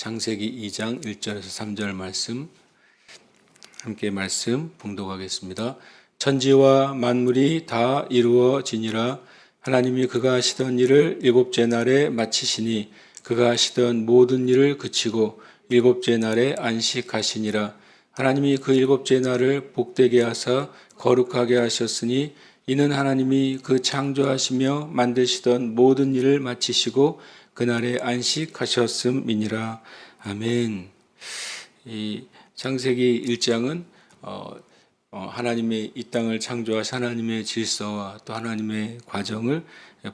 창세기 2장 1절에서 3절 말씀 함께 말씀 봉독하겠습니다. 천지와 만물이 다 이루어지니라. 하나님이 그가 하시던 일을 일곱째 날에 마치시니 그가 하시던 모든 일을 그치고 일곱째 날에 안식하시니라. 하나님이 그 일곱째 날을 복되게 하사 거룩하게 하셨으니 이는 하나님이 그 창조하시며 만드시던 모든 일을 마치시고 그날에 안식하셨음이니라. 아멘. 이 창세기 1장은 하나님의 이 땅을 창조하신 하나님의 질서와 또 하나님의 과정을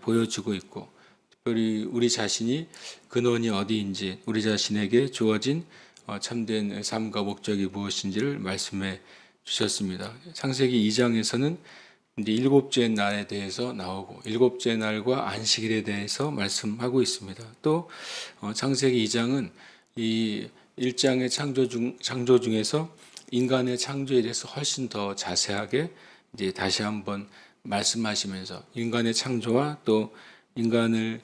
보여주고 있고, 특별히 우리 자신이 근원이 어디인지, 우리 자신에게 주어진 참된 삶과 목적이 무엇인지를 말씀해 주셨습니다. 창세기 2장에서는 이제 일곱째 날에 대해서 나오고 일곱째 날과 안식일에 대해서 말씀하고 있습니다. 또 창세기 2장은 이 1장의 창조 중에서 인간의 창조에 대해서 훨씬 더 자세하게 이제 다시 한번 말씀하시면서 인간의 창조와 또 인간을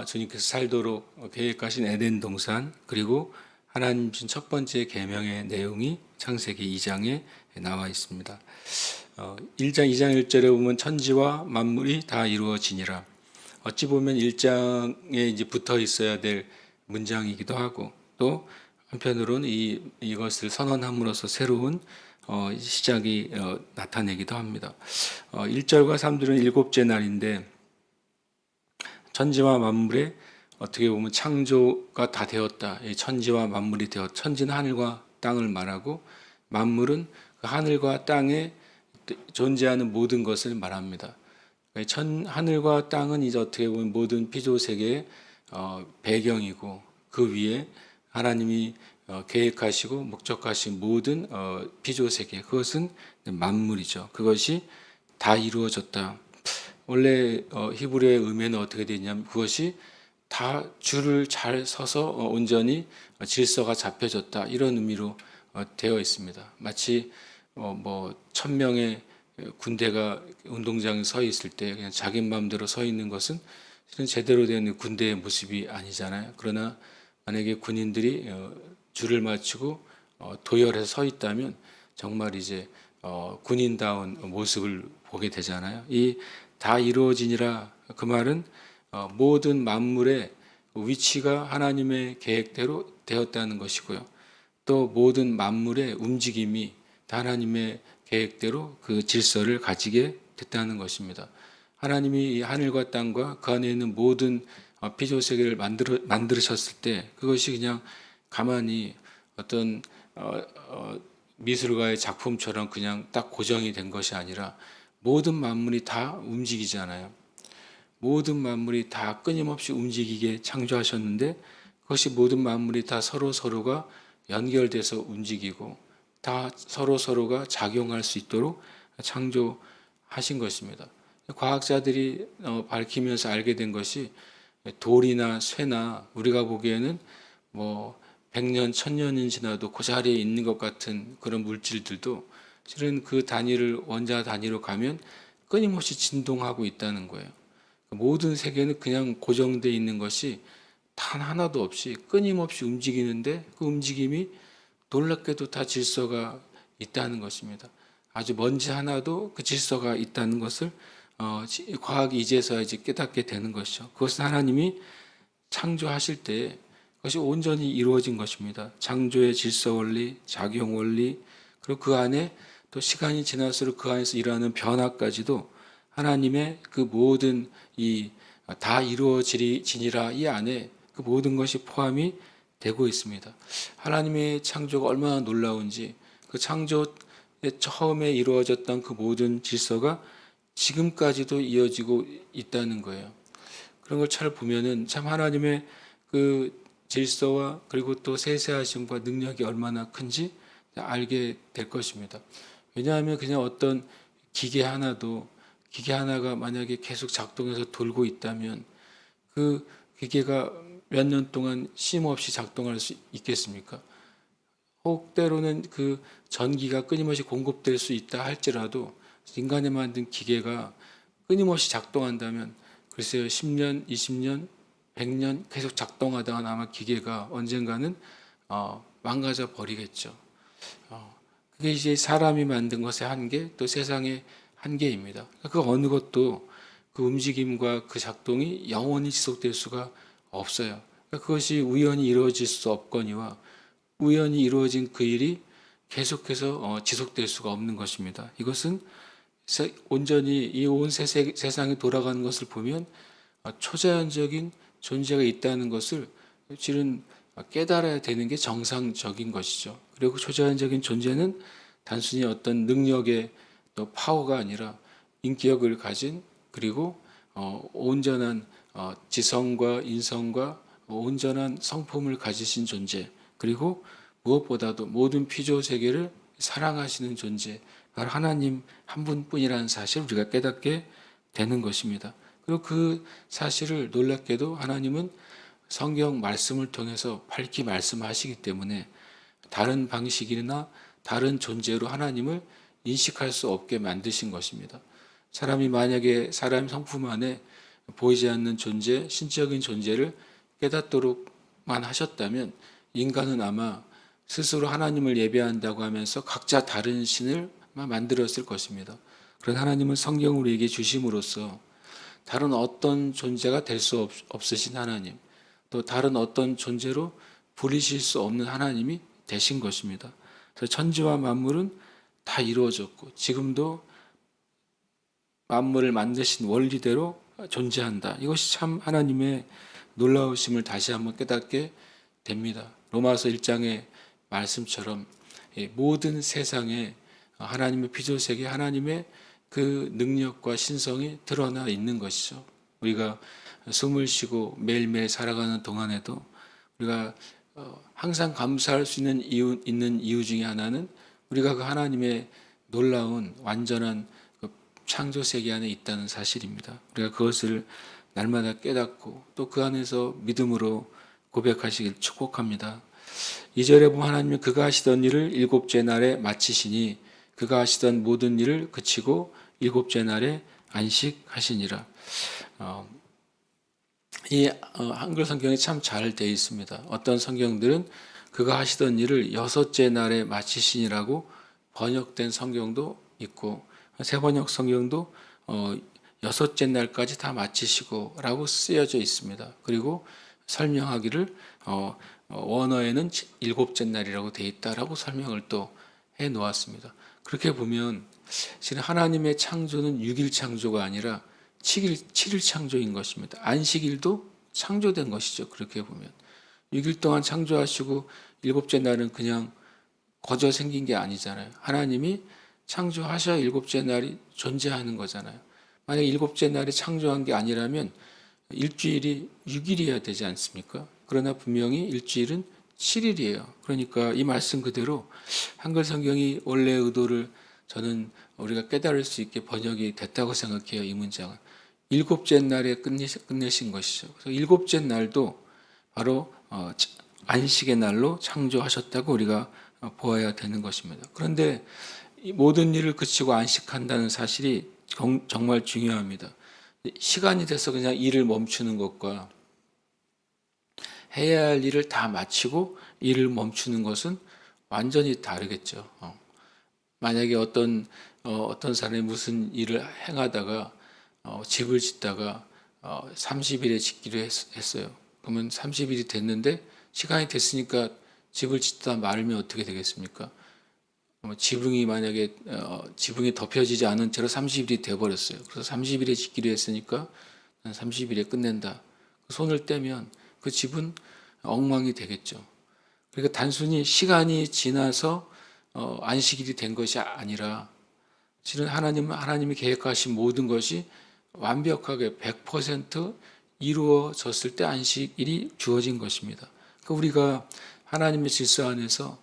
주님께서 살도록 계획하신 에덴 동산, 그리고 하나님 주신 첫 번째 계명의 내용이 창세기 2장에 나와 있습니다. 1장 2장 1절에 보면 천지와 만물이 다 이루어지니라. 어찌 보면 1장에 이제 붙어 있어야 될 문장이기도 하고, 또 한편으로는 이것을 선언함으로써 새로운 시작이 나타내기도 합니다. 1절과 3절은 일곱째 날인데, 천지와 만물에 어떻게 보면 창조가 다 되었다. 천지와 만물이 되었다. 천지는 하늘과 땅을 말하고, 만물은 그 하늘과 땅에 존재하는 모든 것을 말합니다. 하늘과 땅은 이제 어떻게 보면 모든 피조세계의 배경이고, 그 위에 하나님이 계획하시고 목적하신 모든 피조세계, 그것은 만물이죠. 그것이 다 이루어졌다. 원래 히브리어의 의미는 어떻게 되냐면, 그것이 다 줄을 잘 서서 온전히 질서가 잡혀졌다, 이런 의미로 되어 있습니다. 마치 1000명의 군대가 운동장에 서 있을 때 그냥 자기 마음대로 서 있는 것은 실은 제대로 된 군대의 모습이 아니잖아요. 그러나 만약에 군인들이 줄을 맞추고 도열해서 서 있다면 정말 이제 군인다운 모습을 보게 되잖아요. 이 다 이루어지니라, 그 말은 모든 만물의 위치가 하나님의 계획대로 되었다는 것이고요. 또 모든 만물의 움직임이 다 하나님의 계획대로 그 질서를 가지게 됐다는 것입니다. 하나님이 이 하늘과 땅과 그 안에 있는 모든 피조세계를 만들으셨을 때, 그것이 그냥 가만히 어떤 미술가의 작품처럼 그냥 딱 고정이 된 것이 아니라 모든 만물이 다 움직이잖아요. 모든 만물이 다 끊임없이 움직이게 창조하셨는데, 그것이 모든 만물이 다 서로가 연결돼서 움직이고 다 서로가 작용할 수 있도록 창조하신 것입니다. 과학자들이 밝히면서 알게 된 것이, 돌이나 쇠나 우리가 보기에는 100년, 1000년이 지나도 그 자리에 있는 것 같은 그런 물질들도 실은 그 단위를 원자 단위로 가면 끊임없이 진동하고 있다는 거예요. 모든 세계는 그냥 고정되어 있는 것이 단 하나도 없이 끊임없이 움직이는데, 그 움직임이 놀랍게도 다 질서가 있다는 것입니다. 아주 먼지 하나도 그 질서가 있다는 것을 과학이 이제서야 이제 깨닫게 되는 것이죠. 그것은 하나님이 창조하실 때 그것이 온전히 이루어진 것입니다. 창조의 질서 원리, 작용 원리, 그리고 그 안에 또 시간이 지날수록 그 안에서 일어나는 변화까지도 하나님의 그 모든 다 이루어지니라, 이 안에 그 모든 것이 포함이 되고 있습니다. 하나님의 창조가 얼마나 놀라운지, 그 창조의 처음에 이루어졌던 그 모든 질서가 지금까지도 이어지고 있다는 거예요. 그런 걸 잘 보면은 참 하나님의 그 질서와 그리고 또 세세하심과 능력이 얼마나 큰지 알게 될 것입니다. 왜냐하면 그냥 어떤 기계 하나가 만약에 계속 작동해서 돌고 있다면, 그 기계가 몇 년 동안 쉼 없이 작동할 수 있겠습니까? 혹 때로는 그 전기가 끊임없이 공급될 수 있다 할지라도 인간이 만든 기계가 끊임없이 작동한다면 글쎄요, 10년, 20년, 100년 계속 작동하다가 아마 기계가 언젠가는 망가져 버리겠죠. 그게 이제 사람이 만든 것의 한계, 또 세상의 한계입니다. 그 어느 것도 그 움직임과 그 작동이 영원히 지속될 수가 없어요. 그것이 우연히 이루어질 수 없거니와 우연히 이루어진 그 일이 계속해서 지속될 수가 없는 것입니다. 이것은 온전히 이 온 세상이 돌아가는 것을 보면 초자연적인 존재가 있다는 것을 실은 깨달아야 되는 게 정상적인 것이죠. 그리고 초자연적인 존재는 단순히 어떤 능력의 또 파워가 아니라 인격을 가진, 그리고 온전한 지성과 인성과 온전한 성품을 가지신 존재, 그리고 무엇보다도 모든 피조 세계를 사랑하시는 존재, 바로 하나님 한 분뿐이라는 사실을 우리가 깨닫게 되는 것입니다. 그리고 그 사실을 놀랍게도 하나님은 성경 말씀을 통해서 밝히 말씀하시기 때문에 다른 방식이나 다른 존재로 하나님을 인식할 수 없게 만드신 것입니다. 사람이 만약에 사람 성품 안에 보이지 않는 존재, 신적인 존재를 깨닫도록만 하셨다면 인간은 아마 스스로 하나님을 예배한다고 하면서 각자 다른 신을 만들었을 것입니다. 그런 하나님은 성경을 우리에게 주심으로써 다른 어떤 존재가 될 수 없으신 하나님, 또 다른 어떤 존재로 부리실 수 없는 하나님이 되신 것입니다. 그래서 천지와 만물은 다 이루어졌고 지금도 만물을 만드신 원리대로 존재한다. 이것이 참 하나님의 놀라우심을 다시 한번 깨닫게 됩니다. 로마서 1장의 말씀처럼 모든 세상에 하나님의 피조세계, 하나님의 그 능력과 신성이 드러나 있는 것이죠. 우리가 숨을 쉬고 매일매일 살아가는 동안에도 우리가 항상 감사할 수 있는 이유 중에 하나는 우리가 그 하나님의 놀라운 완전한 그 창조 세계 안에 있다는 사실입니다. 우리가 그것을 날마다 깨닫고 또 그 안에서 믿음으로 고백하시길 축복합니다. 2절에 보면 하나님은 그가 하시던 일을 일곱째 날에 마치시니 그가 하시던 모든 일을 그치고 일곱째 날에 안식하시니라. 이 한글 성경이 참 잘 되어 있습니다. 어떤 성경들은 그가 하시던 일을 여섯째 날에 마치시니라고 번역된 성경도 있고, 새번역 성경도 여섯째 날까지 다 마치시고라고 쓰여져 있습니다. 그리고 설명하기를 원어에는 일곱째 날이라고 되어 있다라고 설명을 또 해 놓았습니다. 그렇게 보면 실은 하나님의 창조는 6일 창조가 아니라 7일 창조인 것입니다. 안식일도 창조된 것이죠. 그렇게 보면 6일 동안 창조하시고 일곱째 날은 그냥 거저 생긴 게 아니잖아요. 하나님이 창조하셔야 일곱째 날이 존재하는 거잖아요. 만약 일곱째 날이 창조한 게 아니라면 일주일이 6일이어야 되지 않습니까? 그러나 분명히 일주일은 7일이에요. 그러니까 이 말씀 그대로 한글 성경이 원래의 의도를 저는 우리가 깨달을 수 있게 번역이 됐다고 생각해요. 이 문장은 일곱째 날에 끝내신 것이죠. 그래서 일곱째 날도 바로 안식의 날로 창조하셨다고 우리가 보아야 되는 것입니다. 그런데 이 모든 일을 그치고 안식한다는 사실이 정말 중요합니다. 시간이 돼서 그냥 일을 멈추는 것과 해야 할 일을 다 마치고 일을 멈추는 것은 완전히 다르겠죠. 만약에 어떤 사람이 무슨 일을 행하다가 집을 짓다가 30일에 짓기로 했어요. 그러면 30일이 됐는데 시간이 됐으니까 집을 짓다 말면 어떻게 되겠습니까? 지붕이 만약에 지붕이 덮여지지 않은 채로 30일이 돼버렸어요. 그래서 30일에 짓기로 했으니까 30일에 끝낸다. 손을 떼면 그 집은 엉망이 되겠죠. 그러니까 단순히 시간이 지나서 안식일이 된 것이 아니라 실은 하나님이 계획하신 모든 것이 완벽하게 100% 이루어졌을 때 안식일이 주어진 것입니다. 그러니까 우리가 하나님의 질서 안에서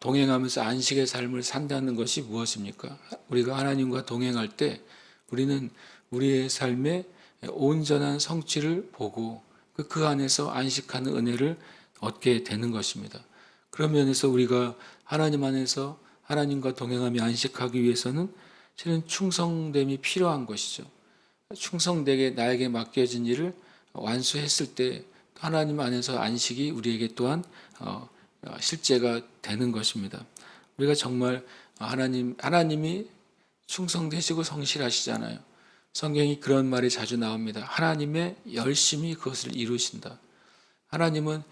동행하면서 안식의 삶을 산다는 것이 무엇입니까? 우리가 하나님과 동행할 때 우리는 우리의 삶의 온전한 성취를 보고 그 안에서 안식하는 은혜를 얻게 되는 것입니다. 그런 면에서 우리가 하나님 안에서 하나님과 동행하며 안식하기 위해서는 실은 충성됨이 필요한 것이죠. 충성되게 나에게 맡겨진 일을 완수했을 때 하나님 안에서 안식이 우리에게 또한 실제가 되는 것입니다. 우리가 정말 하나님이 충성되시고 성실하시잖아요. 성경이 그런 말이 자주 나옵니다. 하나님의 열심히 그것을 이루신다. 하나님은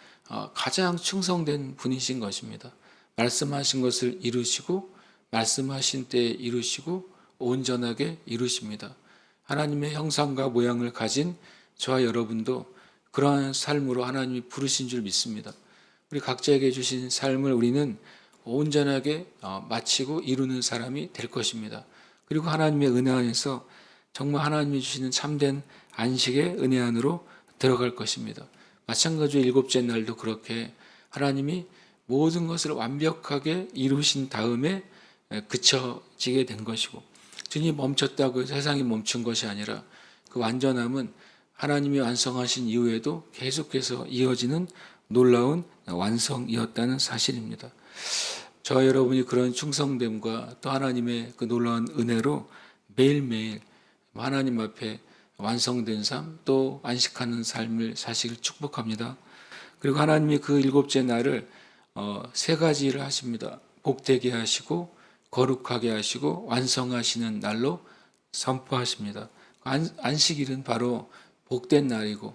가장 충성된 분이신 것입니다. 말씀하신 것을 이루시고 말씀하신 때에 이루시고 온전하게 이루십니다. 하나님의 형상과 모양을 가진 저와 여러분도 그러한 삶으로 하나님이 부르신 줄 믿습니다. 우리 각자에게 주신 삶을 우리는 온전하게 마치고 이루는 사람이 될 것입니다. 그리고 하나님의 은혜 안에서 정말 하나님이 주시는 참된 안식의 은혜 안으로 들어갈 것입니다. 마찬가지로 일곱째 날도 그렇게 하나님이 모든 것을 완벽하게 이루신 다음에 그쳐지게 된 것이고, 주님이 멈췄다고 해서 세상이 멈춘 것이 아니라 그 완전함은 하나님이 완성하신 이후에도 계속해서 이어지는 놀라운 완성이었다는 사실입니다. 저와 여러분이 그런 충성됨과 또 하나님의 그 놀라운 은혜로 매일매일 하나님 앞에 완성된 삶, 또 안식하는 삶을 사시길 축복합니다. 그리고 하나님이 그 일곱째 날을 세 가지를 하십니다. 복되게 하시고 거룩하게 하시고 완성하시는 날로 선포하십니다. 안식일은 바로 복된 날이고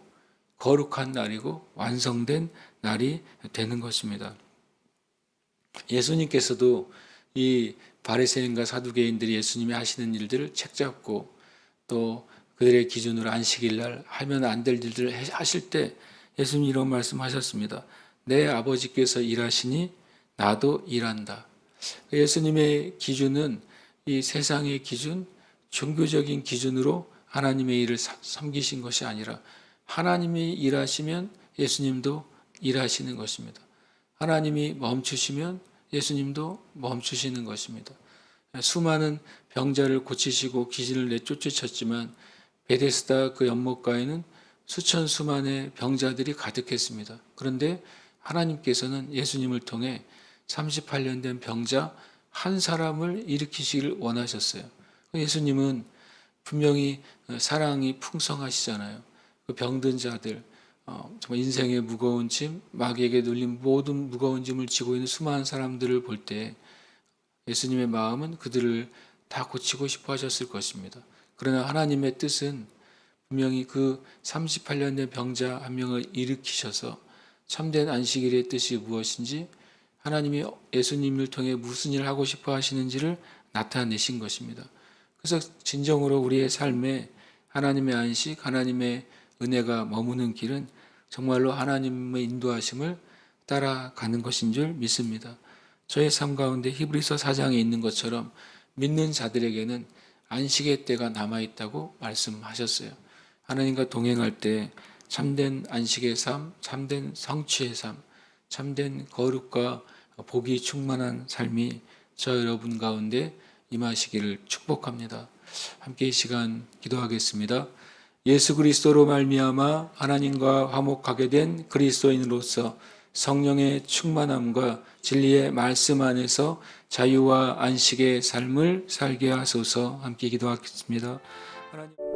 거룩한 날이고 완성된 날이 되는 것입니다. 예수님께서도 이 바리새인과 사두개인들이 예수님이 하시는 일들을 책잡고 또 그들의 기준으로 안식일 날 하면 안 될 일들을 하실 때 예수님 이런 말씀하셨습니다. 내 아버지께서 일하시니 나도 일한다. 예수님의 기준은 이 세상의 기준, 종교적인 기준으로 하나님의 일을 섬기신 것이 아니라 하나님이 일하시면 예수님도 일하시는 것입니다. 하나님이 멈추시면 예수님도 멈추시는 것입니다. 수많은 병자를 고치시고 귀신을 내쫓으셨지만 베데스다 그 연못가에는 수천 수만의 병자들이 가득했습니다. 그런데 하나님께서는 예수님을 통해 38년 된 병자 한 사람을 일으키시기를 원하셨어요. 예수님은 분명히 사랑이 풍성하시잖아요. 그 병든 자들, 정말 인생의 무거운 짐, 마귀에게 눌린 모든 무거운 짐을 지고 있는 수많은 사람들을 볼 때 예수님의 마음은 그들을 다 고치고 싶어 하셨을 것입니다. 그러나 하나님의 뜻은 분명히 그 38년 된 병자 한 명을 일으키셔서 참된 안식일의 뜻이 무엇인지, 하나님이 예수님을 통해 무슨 일을 하고 싶어 하시는지를 나타내신 것입니다. 그래서 진정으로 우리의 삶에 하나님의 안식, 하나님의 은혜가 머무는 길은 정말로 하나님의 인도하심을 따라가는 것인 줄 믿습니다. 저의 삶 가운데 히브리서 4장에 있는 것처럼 믿는 자들에게는 안식의 때가 남아있다고 말씀하셨어요. 하나님과 동행할 때 참된 안식의 삶, 참된 성취의 삶, 참된 거룩과 복이 충만한 삶이 저 여러분 가운데 임하시기를 축복합니다. 함께 이 시간 기도하겠습니다. 예수 그리스도로 말미암아 하나님과 화목하게 된 그리스도인으로서 성령의 충만함과 진리의 말씀 안에서 자유와 안식의 삶을 살게 하소서. 함께 기도하겠습니다. 하나님.